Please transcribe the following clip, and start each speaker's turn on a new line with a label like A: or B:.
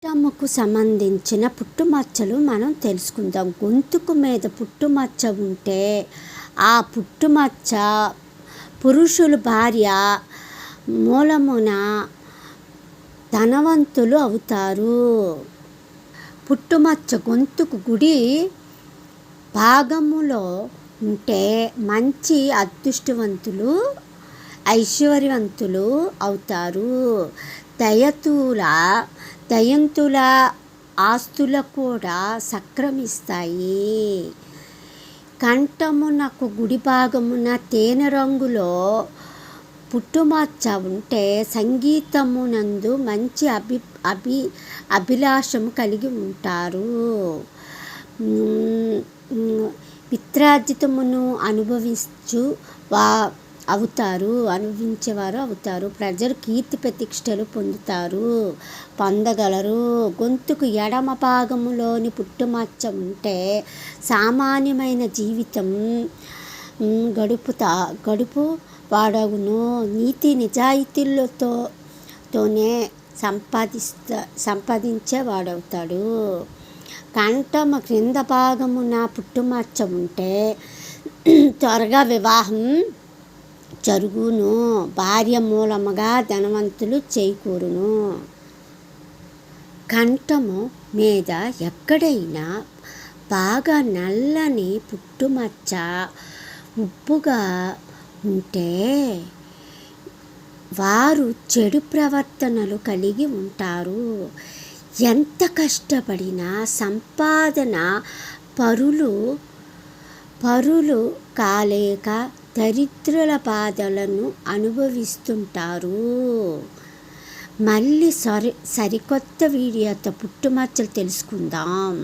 A: కంఠముకు సంబంధించిన పుట్టుమచ్చలు మనం తెలుసుకుందాం. గొంతుకు మీద పుట్టుమచ్చ ఉంటే ఆ పుట్టుమచ్చ పురుషుల భార్య మూలమున ధనవంతులు అవుతారు. పుట్టుమచ్చ గొంతుకు గుడి భాగములో ఉంటే మంచి అదృష్టవంతులు, ఐశ్వర్యవంతులు అవుతారు. దయంతుల ఆస్తులు కూడా సంక్రమిస్తాయి. కంఠమునకు గుడి భాగమున తేనె రంగులో పుట్టుమచ్చ ఉంటే సంగీతమునందు మంచి అభిలాషము కలిగి ఉంటారు. పిత్రార్జితమును అనుభవించేవారు అవుతారు. ప్రజలు కీర్తి ప్రతిష్టలు పొందగలరు. గొంతుకు ఎడమ భాగములోని పుట్టుమచ్చ ఉంటే సామాన్యమైన జీవితం గడుపు వాడవును. నీతి నిజాయితీలతోనే సంపాదించేవాడవుతాడు. కంఠము క్రింద భాగమున పుట్టుమచ్చ ఉంటే త్వరగా వివాహం జరుగును. భార్య మూలముగా ధనవంతులు చేకూరును. కంఠము మీద ఎక్కడైనా బాగా నల్లని పుట్టుమచ్చ ఉప్పుగా ఉంటే వారు చెడు ప్రవర్తనలు కలిగి ఉంటారు. ఎంత కష్టపడినా సంపాదన పరులు కాలేక దరిద్రుల బాధలను అనుభవిస్తుంటారు. మళ్ళీ సరికొత్త వీడియోతో పుట్టుమచ్చలు తెలుసుకుందాం.